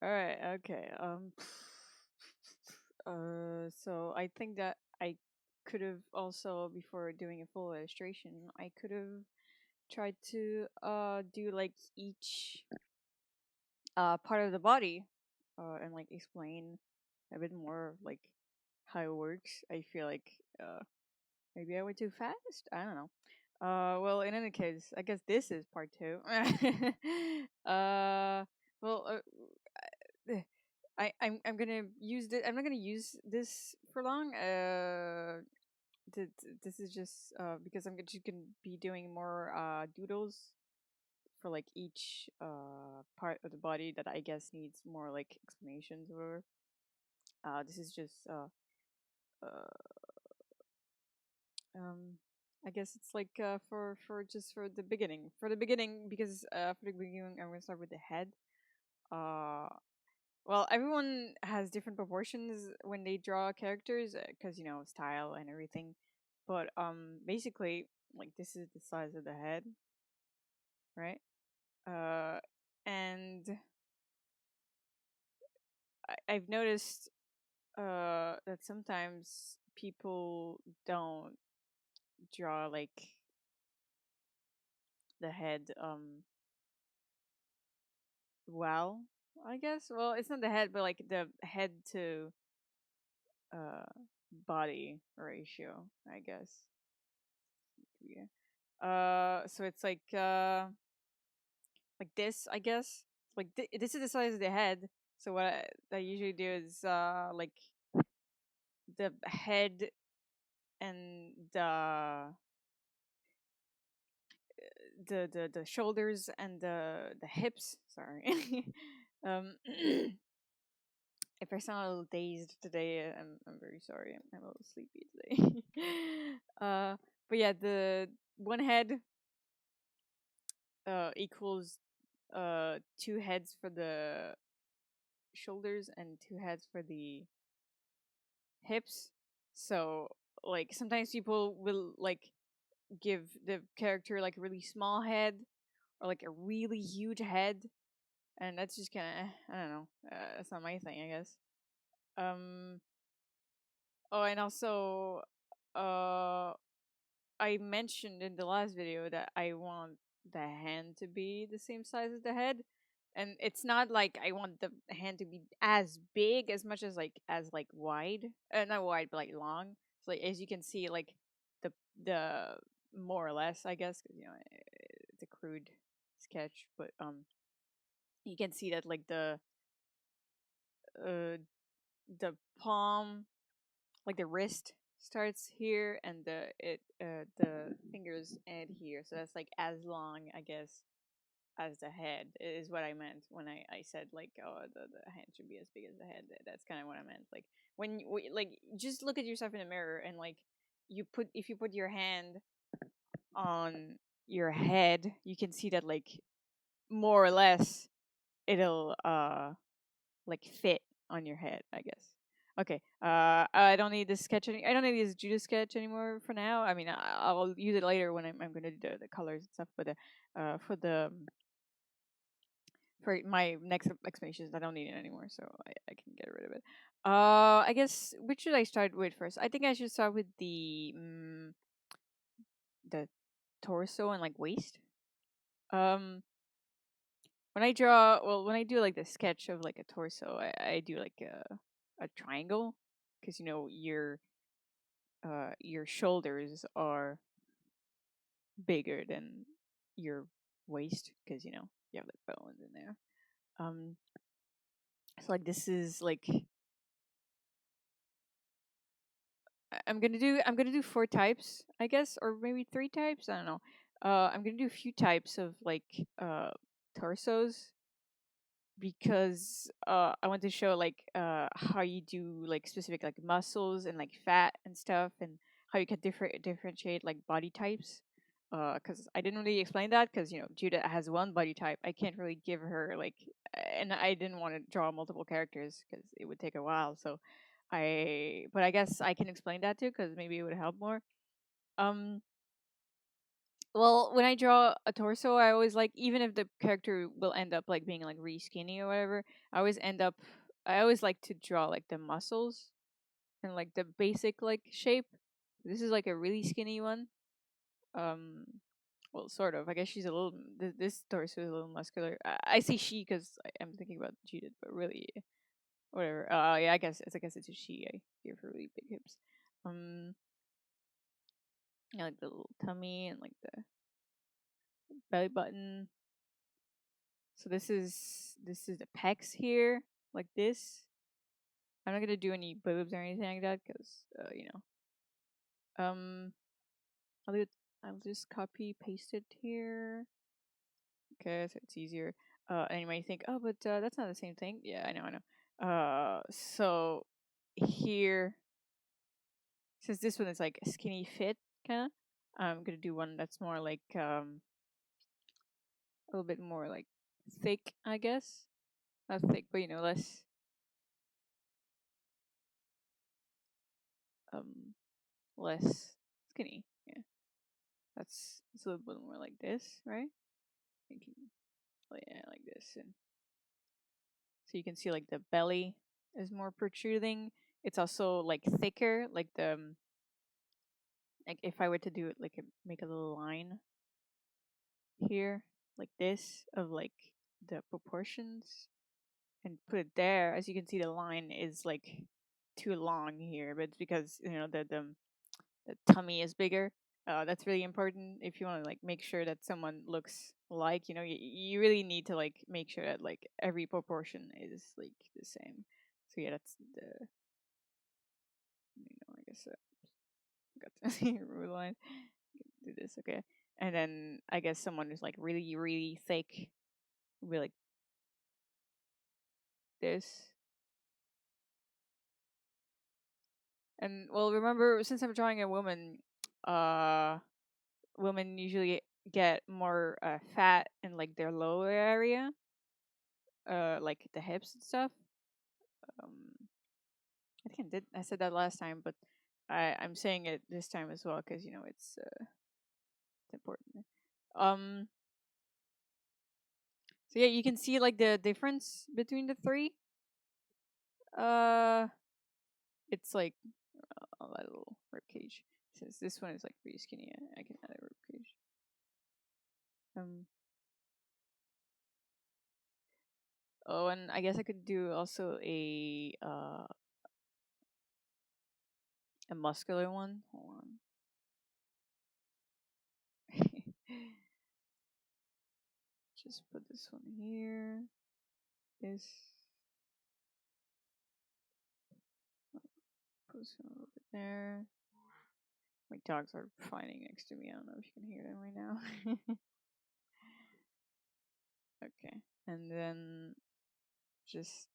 All right. Okay. So I think that I could have also, before doing a full illustration, I could have tried to do like each part of the body, and like explain a bit more like how it works. I feel like maybe I went too fast. I don't know. Well, in any case, I guess this is part two. Well, I'm gonna use this. I'm not gonna use this for long. This is just because I'm just gonna be doing more doodles for like each part of the body that I guess needs more like explanations or. This is just uh um I guess it's like for just for the beginning because for the beginning I'm gonna start with the head. Uh, well, everyone has different proportions when they draw characters because you know style and everything. But basically, like this is the size of the head, right? Uh, and I've noticed that sometimes people don't draw like the head well, I guess. Well, it's not the head, but like the head to uh body ratio, I guess. Yeah. So it's like this, I guess. Like this is the size of the head. So what I usually do is like the head and the shoulders and the hips. Sorry. um, if I sound a little dazed today, I'm very sorry. I'm a little sleepy today. uh, but yeah, the one head equals two heads for the shoulders and two heads for the hips. So like sometimes people will like give the character like a really small head or like a really huge head, and that's just kind of I don't know. That's not my thing, I guess. Um. Oh, and also, uh, I mentioned in the last video that I want the hand to be the same size as the head. And it's not like I want the hand to be as big as much as like wide. Not wide, but like long. So like as you can see, like the the more or less, I guess, because you know it's a crude sketch, but you can see that like uh the palm, like the wrist starts here and the fingers end here, so that's like as long, I guess, as the head is what I meant when I said like, oh, the hand should be as big as the head. That's kind of what I meant. Like when like just look at yourself in the mirror and like if you put your hand on your head, you can see that like more or less it'll like fit on your head, I guess. Okay. I don't need this sketch. I don't need this judo sketch anymore for now. I mean, I'll use it later when I'm gonna do the colors and stuff. But for my next explanations, I don't need it anymore, so I can get rid of it. I guess which should I start with first? I think I should start with the torso and like waist. Um, when I draw, well, when I do like the sketch of like a torso, I do like a triangle because you know your shoulders are bigger than your waist because you know you have the bones in there. Um, so like this is like I'm gonna do four types, I guess, or maybe three types. I don't know. I'm gonna do a few types of like torsos because I want to show like how you do like specific like muscles and like fat and stuff, and how you can differentiate like body types. Because I didn't really explain that because you know Judah has one body type. I can't really give her like, and I didn't want to draw multiple characters because it would take a while. So but I guess I can explain that too because maybe it would help more. Um, Well, when I draw a torso, I always like, even if the character will end up like being like really skinny or whatever, I always end up I always like to draw like the muscles and like the basic like shape. This is like a really skinny one. Um, well, sort of. I guess she's a little. This torso is a little muscular. I say she because I'm thinking about Judith, but really, whatever. Yeah, I guess it's a she. I give her really big hips. Um, yeah, like the little tummy and like the belly button. So this is the pecs here, like this. I'm not gonna do any boobs or anything like that because um I'll do it, I'll just copy paste it here. Okay, so it's easier. And you might think, oh, but that's not the same thing. Yeah, I know, I know. So here, since this one is like a skinny fit, kind of, I'm gonna do one that's more like a little bit more like thick, I guess. Not thick, but less um less skinny. Yeah, that's it's a little bit more like this, right? Thinking, yeah, like this, and so you can see like the belly is more protruding. It's also like thicker, like the like if I were to do it like make a little line here, like this, of like the proportions and put it there, as you can see the line is like too long here, but it's because the tummy is bigger. That's really important if you want to like make sure that someone looks like, you really need to like make sure that like every proportion is like the same. So yeah, that's the I guess got to rule line. Do this, okay. And then I guess someone who's like really, really thick will be like this. And well, remember, since I'm drawing a woman, uh, women usually get more fat in like their lower area, like the hips and stuff. Um, I think I said that last time, but I'm saying it this time as well because it's important. Um, so yeah, you can see like the difference between the three. Uh, it's like a little rib cage. Since this one is like pretty skinny, I can add a rib cage. Um. Oh, and I guess I could do also a muscular one. Hold on. Just put this one here. This. Put this one a little bit there. My dogs are fighting next to me. I don't know if you can hear them right now. Okay. And then just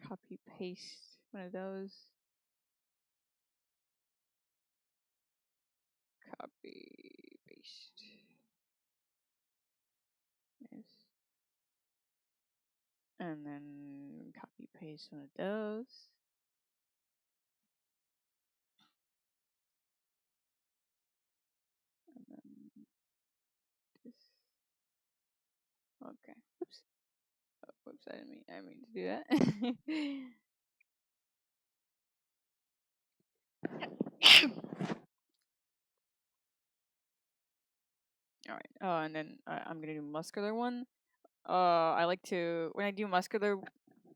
copy paste one of those. Copy paste. Yes. And then copy paste one of those. And then this. Okay. Oops. Oh, whoops, I didn't mean to do that. All right. Oh, and then I'm gonna do muscular one. I like to when I do muscular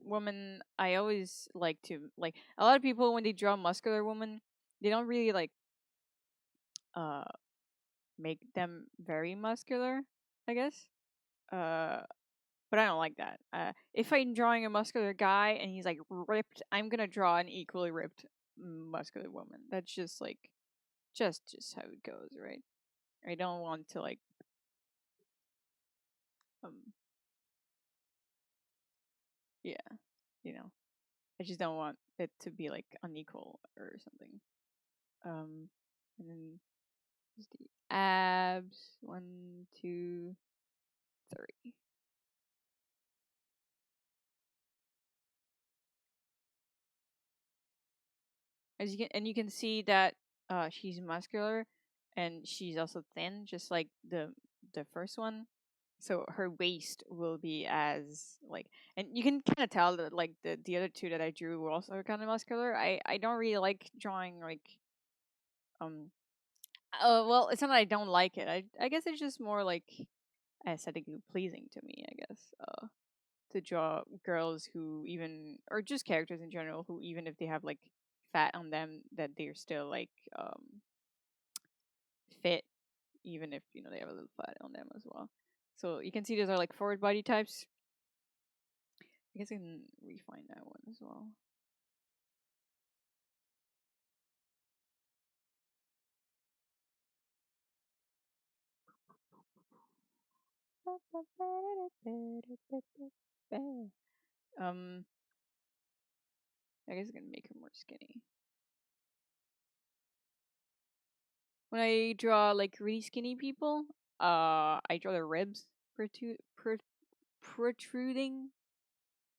woman, I always like to like a lot of people when they draw muscular woman, they don't really like uh make them very muscular, I guess. Uh, but I don't like that. If I'm drawing a muscular guy and he's like ripped, I'm gonna draw an equally ripped muscular woman. That's just like just how it goes, right? I don't want to like um yeah, you know. I just don't want it to be like unequal or something. Um and then just the abs. One, two, three. As you can see that she's muscular and she's also thin, just like the first one. So her waist will be as like, and you can kind of tell that like the other two that I drew were also kind of muscular. I don't really like drawing like um well, it's not that I don't like it. I guess it's just more like aesthetically pleasing to me, I guess. To draw girls who even, or just characters in general, who even if they have like fat on them, that they're still like fit, even if you know they have a little fat on them as well. So you can see those are like forward body types. I guess I can refine that one as well. Um, I guess I can make her more skinny. When I draw like really skinny people, I draw their ribs protruding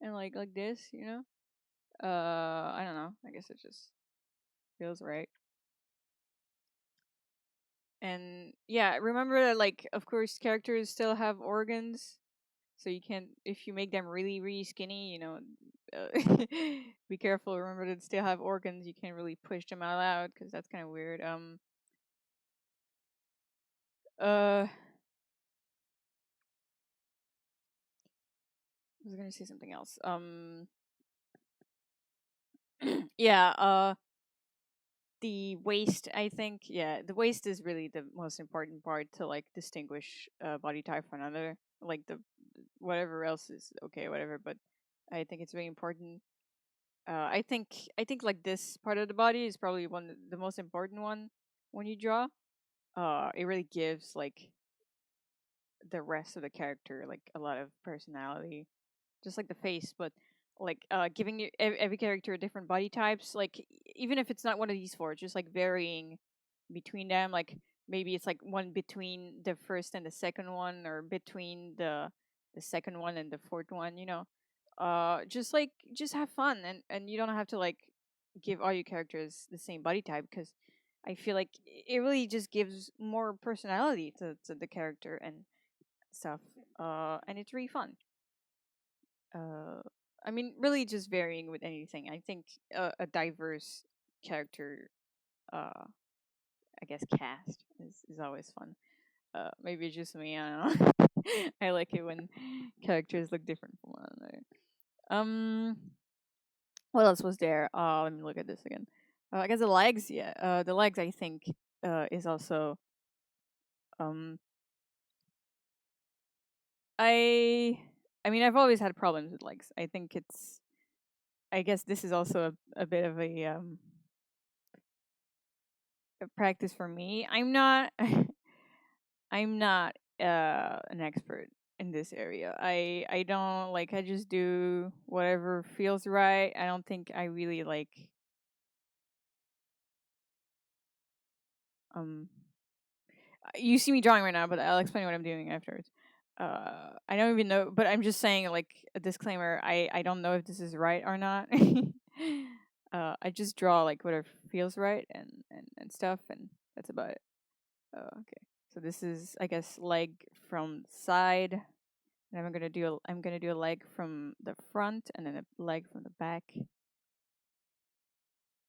and like this, you know. I don't know. I guess it just feels right. And yeah, remember that like of course characters still have organs, so you can't if you make them really skinny, you know, be careful. Remember that they still have organs. You can't really push them out loud because that's kind of weird. Uh, I was gonna say something else. Yeah. The waist, I think, yeah, the waist is really the most important part to like distinguish body type from another. Like the whatever else is okay, whatever. But I think it's very important. I think like this part of the body is probably the most important one when you draw. It really gives like the rest of the character like a lot of personality, just like the face, but like giving you every character different body types. Like even if it's not one of these four, just like varying between them. Like maybe it's like one between the first and the second one, or between the second one and the fourth one. You know, just like just have fun, and you don't have to like give all your characters the same body type because I feel like it really just gives more personality to the character and stuff. And it's really fun. Uh, I mean, really just varying with anything. I think a diverse character, I guess, cast is always fun. Maybe it's just me. I don't know. I like it when characters look different from one another. Um, what else was there? Let me look at this again. I guess the legs. Yeah, the legs. I think is also um. I I mean, I've always had problems with legs. I think it's. I guess this is also a bit of a practice for me. I'm not I'm not an expert in this area. I don't like I just do whatever feels right. I don't think I really like um you see me drawing right now, but I'll explain what I'm doing afterwards. I don't even know, but I'm just saying like a disclaimer. I don't know if this is right or not. I just draw like whatever feels right and stuff, and that's about it. Okay. So this is, I guess, leg from side, and I'm gonna do a leg from the front, and then a leg from the back,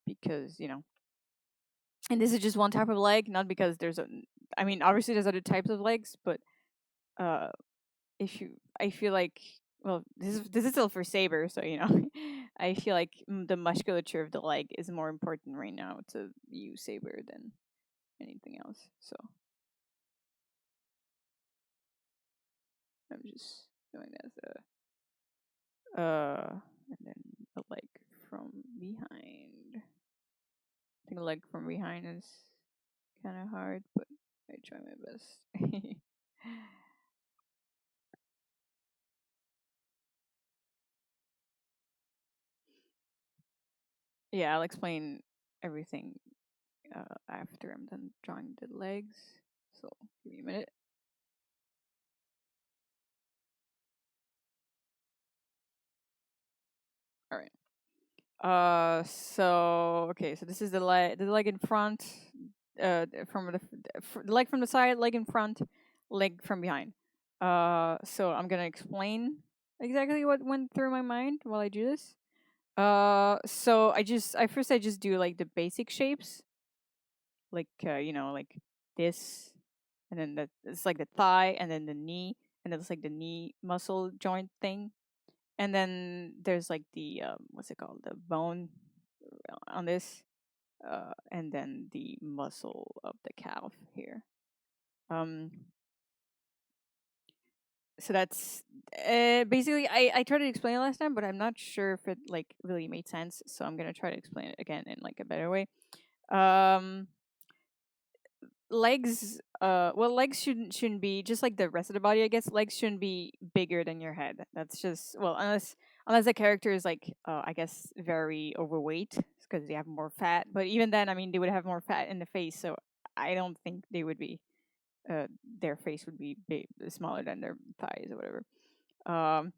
because and this is just one type of leg, not because I mean, obviously there's other types of legs, but uh, if you, I feel like, well, this is still for saber, so I feel like the musculature of the leg is more important right now to use saber than anything else. So I'm just doing this. And then a leg from behind. I think a leg from behind is kind of hard, but I try my best. Yeah, I'll explain everything after I'm done drawing the legs. So give me a minute. All right. So okay, so this is the leg in front, from the leg from the side, leg in front, leg from behind. So I'm gonna explain exactly what went through my mind while I do this. So I just do like the basic shapes, like like this, and then it's like the thigh, and then the knee, and then it's like the knee muscle joint thing, and then there's like the what's it called, the bone on this, and then the muscle of the calf here. Um, so that's basically I tried to explain it last time, but I'm not sure if it like really made sense. So I'm gonna try to explain it again in like a better way. Um, legs well, legs shouldn't be just like the rest of the body, I guess. Legs shouldn't be bigger than your head. That's just, well, unless the character is like I guess very overweight because they have more fat, but even then, I mean, they would have more fat in the face, so I don't think they would be uh their face would be smaller than their thighs or whatever. um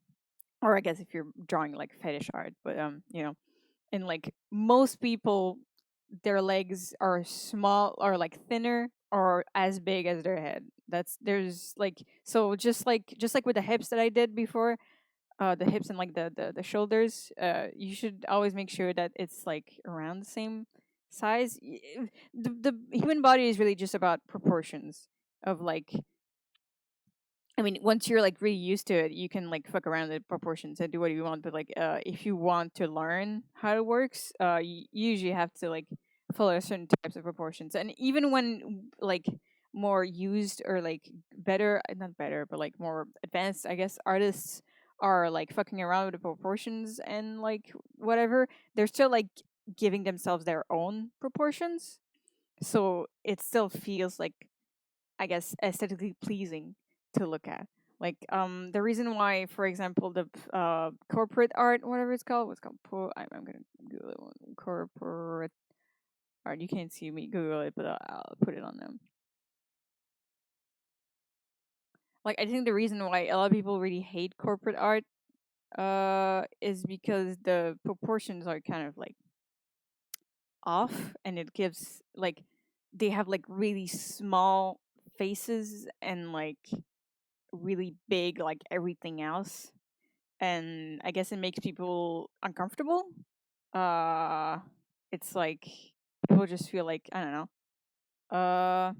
or I guess if you're drawing like fetish art, but and like most people, their legs are small or like thinner or as big as their head. That's there's like, so just like with the hips that I did before, the hips and like the shoulders, you should always make sure that it's like around the same size. The human body is really just about proportions of like, I mean, once you're like really used to it, you can like fuck around with proportions and do what you want. But like, if you want to learn how it works, you usually have to like follow certain types of proportions. And even when like more used or like better, not better, but like more advanced, I guess, artists are like fucking around with the proportions and like whatever, they're still like giving themselves their own proportions. So it still feels like, I guess, aesthetically pleasing to look at. Like the reason why, for example, the corporate art, whatever it's called, what's called I'm gonna Google it. Corporate art. You can't see me Google it, but I'll put it on them. Like I think the reason why a lot of people really hate corporate art is because the proportions are kind of like off, and it gives like, they have like really small faces and like really big like everything else, and I guess it makes people uncomfortable. uh it's like people just feel like, I don't know, uh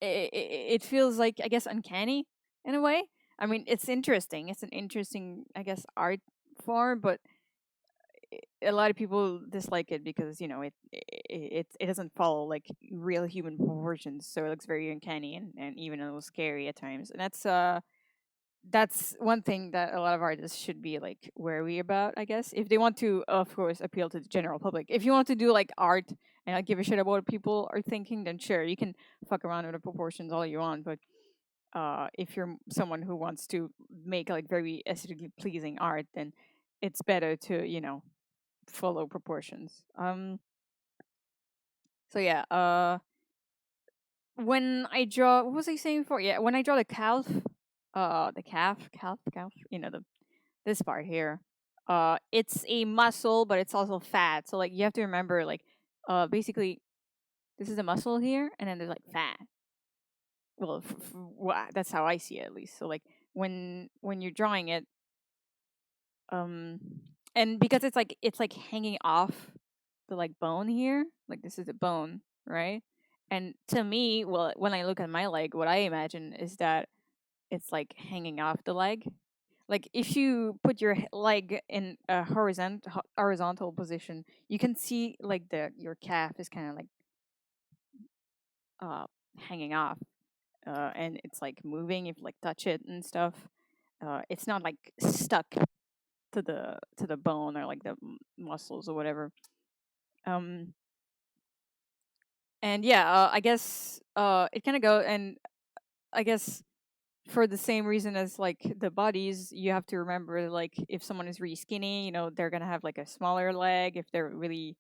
it feels like, I guess, uncanny in a way. I mean, it's interesting, it's an interesting, I guess, art form, but a lot of people dislike it because it doesn't follow like real human proportions, so it looks very uncanny and even a little scary at times, and that's one thing that a lot of artists should be like wary about, I guess, if they want to, of course, appeal to the general public. If you want to do like art and not give a shit about what people are thinking, then sure, you can fuck around with the proportions all you want. But if you're someone who wants to make like very aesthetically pleasing art, then it's better to follow proportions. So yeah, when I draw, what was I saying before? Yeah, when I draw the calf, calf, the this part here, it's a muscle, but it's also fat. So like you have to remember, like, basically, this is a muscle here, and then there's like fat. Well, that's how I see it, at least. So like when you're drawing it, um, and because it's like hanging off the like bone here, like this is a bone, right? And to me, well, when I look at my leg, what I imagine is that it's like hanging off the leg. Like if you put your leg in a horizontal position, you can see like the your calf is kind of like uh hanging off, and it's like moving if you like touch it and stuff. It's not like stuck to the bone or like the muscles or whatever. Um, and yeah, I guess it kind of go, and I guess for the same reason as like the bodies, you have to remember, like, if someone is really skinny, they're gonna have like a smaller leg. If they're really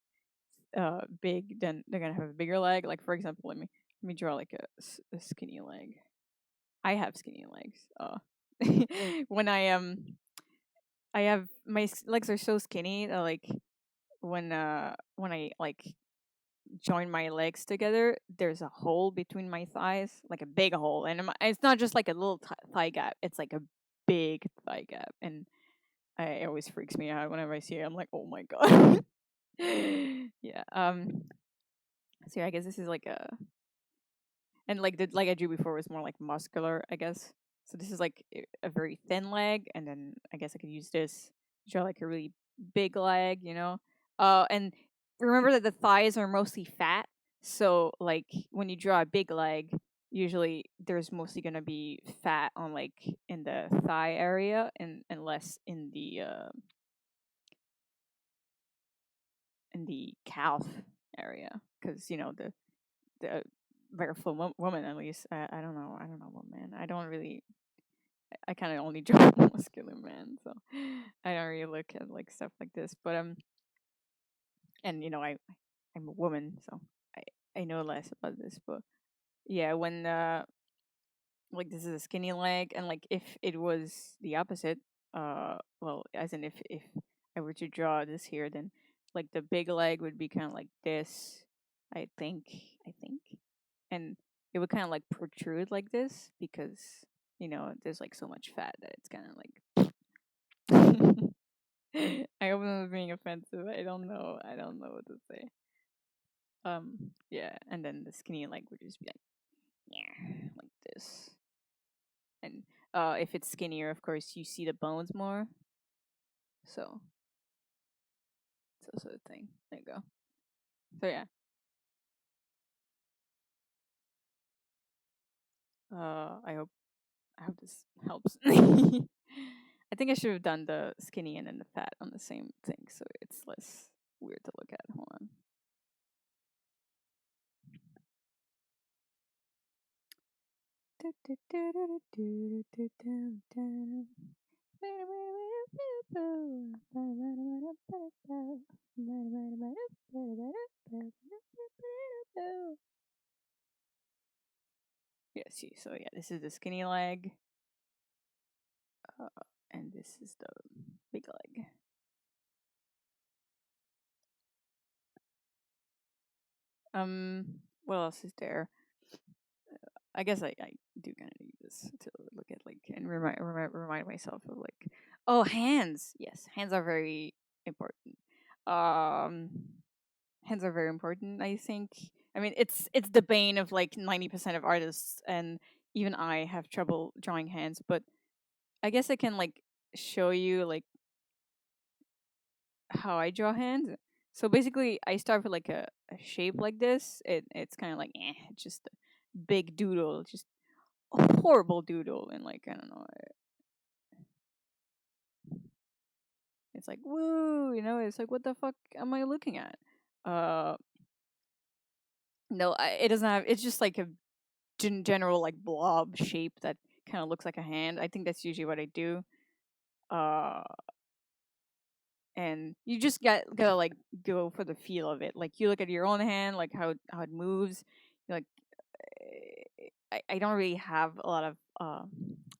big, then they're gonna have a bigger leg. Like, for example, let me draw like a skinny leg. I have skinny legs. When I I have my legs are so skinny that like when I like join my legs together, there's a hole between my thighs, like a big hole, and it's not just like a little thigh gap; it's like a big thigh gap, and it always freaks me out whenever I see it. I'm like, oh my god. Yeah. So yeah, I guess this is like a and like the like I drew before was more like muscular, I guess. So this is like a very thin leg, and then I guess I could use this to draw like a really big leg, you know. And remember that the thighs are mostly fat, so like when you draw a big leg, usually there's mostly gonna be fat on like in the thigh area, and less in the calf area, because you know the barefoot woman at least. I don't know what man. I don't really. I kind of only draw muscular man, so I don't really look at like stuff like this. But and you know I'm a woman, so I know less about this. But yeah, when like this is a skinny leg, and like if it was the opposite, well, as in if I were to draw this here, then like the big leg would be kind of like this. I think, and it would kind of like protrude like this because you know there's like so much fat that it's kind of like. I hope I'm not being offensive. I don't know what to say. Yeah, and then the skinny leg would just be like, yeah, like this. And if it's skinnier, of course, you see the bones more. So it's also a thing. There you go. So yeah. I hope this helps. I think I should have done the skinny and then the fat on the same thing, so it's less weird to look at. Hold on. Yeah, see, so yeah, this is the skinny leg, uh, and this is the big leg. What else is there? I guess I do kind of need this to look at like and remind myself of like, oh, hands. Yes, hands are very important. Um, hands are very important. I think. I mean, it's the bane of like 90% of artists, and even I have trouble drawing hands. But I guess I can like show you like how I draw hands. So basically, I start with like a shape like this. It's kind of like it's just a big doodle, just a horrible doodle, and like I don't know, it's like woo, you know, it's like what the fuck am I looking at? Uh, no, it doesn't have. It's just like a general like blob shape that kind of looks like a hand. I think that's usually what I do. Uh, and you just gotta like go for the feel of it. Like you look at your own hand, like how it moves. You're like I don't really have a lot of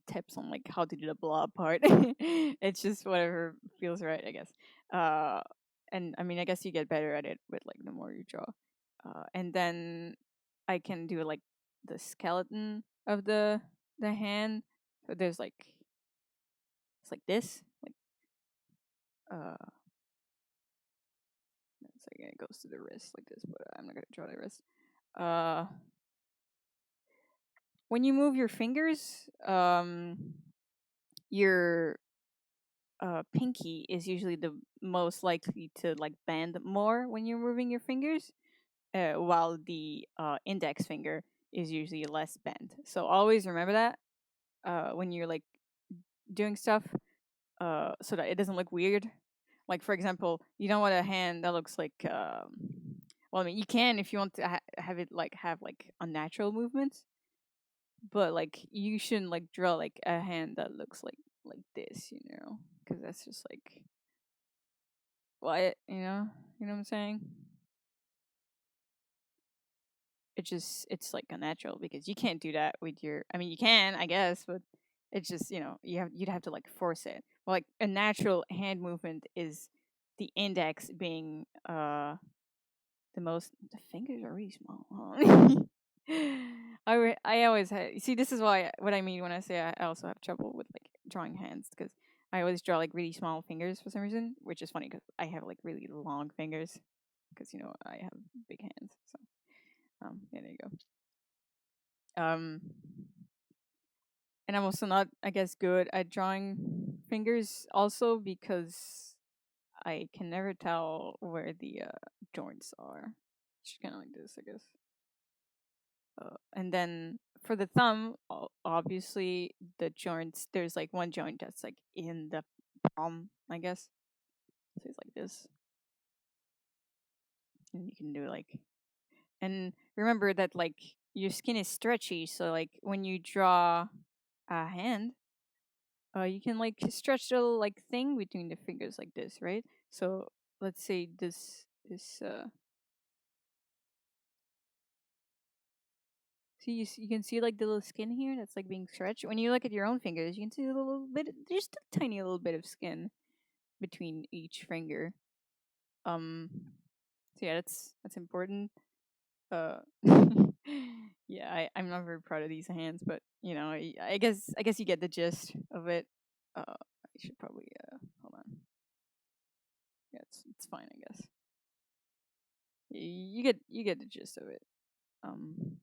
tips on like how to do the blob part. It's just whatever feels right, I guess. Uh, and I mean, I guess you get better at it with like the more you draw. And then I can do like the skeleton of the hand. So there's like it's like this, like it's like it goes to the wrist like this, but I'm not gonna draw the wrist. Uh, when you move your fingers, your pinky is usually the most likely to like bend more when you're moving your fingers, while the index finger is usually less bent. So always remember that when you're like doing stuff, so that it doesn't look weird. Like for example, you don't want a hand that looks like. Well, I mean, you can if you want to have it like have like unnatural movements, but like you shouldn't like draw like a hand that looks like this, you know, because that's just like what you know what I'm saying. It's like unnatural because you can't do that with your. I mean, you can, I guess, but it's just you'd have to like force it. like a natural hand movement is the index being the most. The fingers are really small. Huh? I always see, this is why what I mean when I say I also have trouble with like drawing hands, because I always draw like really small fingers for some reason, which is funny because I have like really long fingers because I have big hands. So yeah, there you go. And I'm also not, I guess, good at drawing fingers also because I can never tell where the joints are. It's kind of like this, I guess. And then for the thumb, obviously the joints. There's like one joint that's like in the palm, I guess. So it's like this, and you can do like. And remember that like your skin is stretchy, so like when you draw a hand, you can like stretch the little like thing between the fingers like this, right? So let's say this. See, you can see like the little skin here that's like being stretched. When you look at your own fingers, you can see a little bit, just a tiny little bit of skin between each finger. Um, so yeah, that's important. Uh, yeah, I'm not very proud of these hands, but I guess you get the gist of it. I should probably hold on. Yeah, it's fine, I guess. You get the gist of it. Um,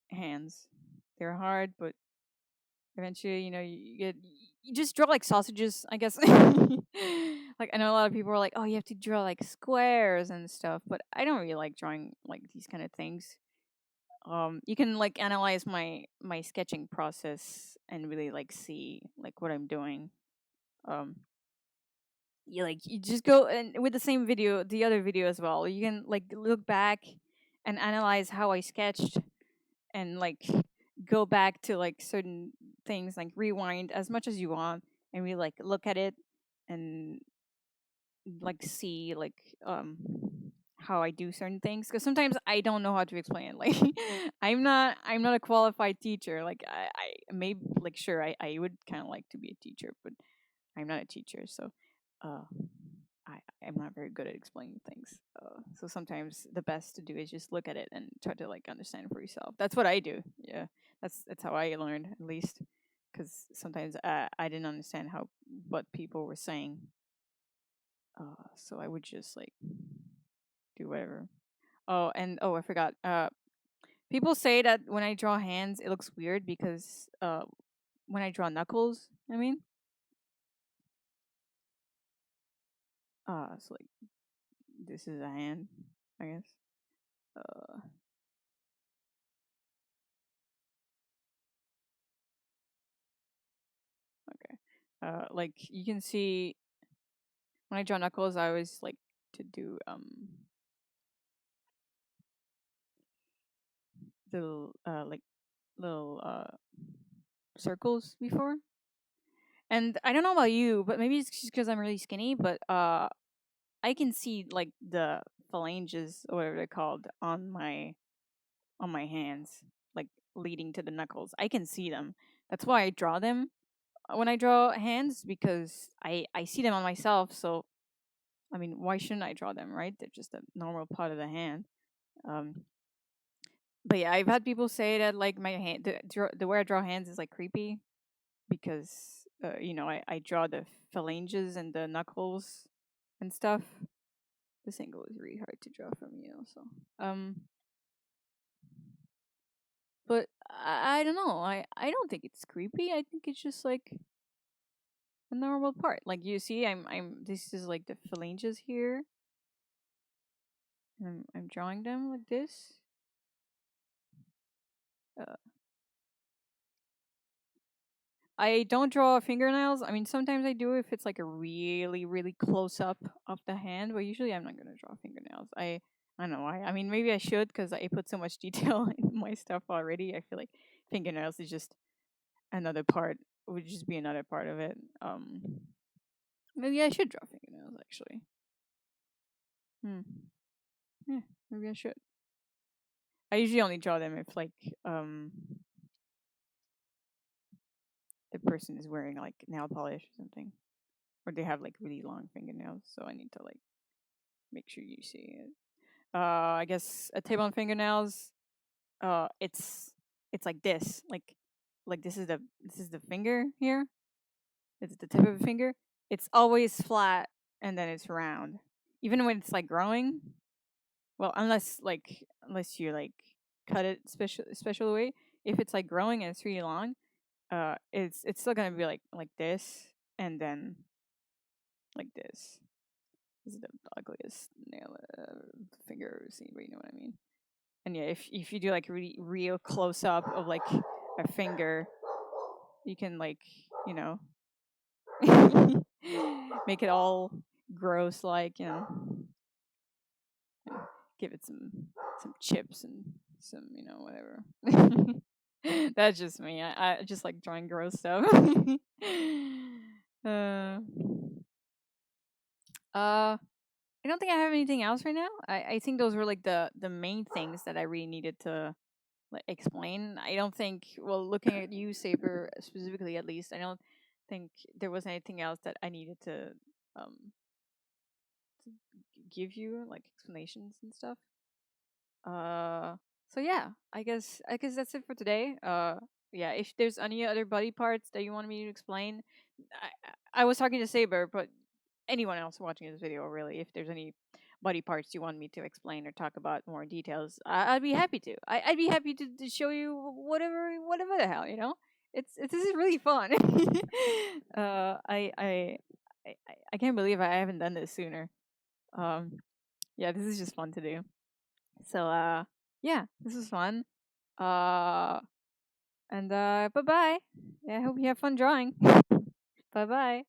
hands, they're hard, but eventually, you just draw like sausages, I guess. Like I know a lot of people are like, "Oh, you have to draw like squares and stuff," but I don't really like drawing like these kind of things. You can like analyze my sketching process and really like see like what I'm doing. Um, you just go and with the same video, the other video as well. You can like look back and analyze how I sketched and like go back to like certain things, like rewind as much as you want and we like look at it and like see like how I do certain things, because sometimes I don't know how to explain it. Like I'm not a qualified teacher. Like I maybe like sure I would kind of like to be a teacher, but I'm not a teacher, so uh I'm not very good at explaining things. So sometimes the best to do is just look at it and try to like understand for yourself. That's what I do. Yeah, that's how I learned, at least, because sometimes I didn't understand how what people were saying. So I would just like do whatever. Oh, and I forgot. People say that when I draw hands, it looks weird because when I draw knuckles, I mean, so like this is a hand, I guess. Uh, okay. Like you can see when I draw knuckles, I always like to do little like little circles before. And I don't know about you, but maybe it's just because I'm really skinny. But I can see like the phalanges or whatever they're called on my hands, like leading to the knuckles. I can see them. That's why I draw them when I draw hands, because I see them on myself. So I mean, why shouldn't I draw them, right? They're just a normal part of the hand. Um, but yeah, I've had people say that like my hand, the way I draw hands is like creepy because I draw the phalanges and the knuckles and stuff. This angle is really hard to draw from me also. Um, but I don't know. I don't think it's creepy. I think it's just like a normal part. Like you see, I'm this is like the phalanges here. I'm drawing them like this. Uh, I don't draw fingernails. I mean, sometimes I do if it's like a really, really close up of the hand, but usually I'm not gonna draw fingernails. I don't know why. I mean, maybe I should because I put so much detail in my stuff already. I feel like fingernails is just another part. Would just be another part of it. Maybe I should draw fingernails actually. Hmm. Yeah, maybe I should. I usually only draw them if like the person is wearing like nail polish or something, or they have like really long fingernails. So I need to like make sure you see it. I guess a tip on fingernails. It's like this, like this is the finger here. It's the tip of a finger. It's always flat and then it's round, even when it's like growing. Well, unless you like cut it special way. If it's like growing and it's really long, it's still gonna be like this and then like this. This is the ugliest nail finger I've seen, but you know what I mean. And yeah, if you do like really real close up of like a finger, you can like you know make it all gross, like and give it some chips and some whatever. That's just me. I just like drawing gross stuff. uh, uh, I don't think I have anything else right now. I think those were like the main things that I really needed to like explain. I don't think, well, looking at you, Saber, specifically at least, I don't think there was anything else that I needed um to give you like explanations and stuff. So yeah, I guess that's it for today. Yeah, if there's any other body parts that you want me to explain, I was talking to Saber, but anyone else watching this video, really, if there's any body parts you want me to explain or talk about more details, I'd be happy to. I'd be happy to show you whatever the hell, It's this is really fun. I can't believe I haven't done this sooner. Um, yeah, this is just fun to do. So yeah, this was fun. Uh, and bye bye. Yeah, I hope you have fun drawing. Bye bye.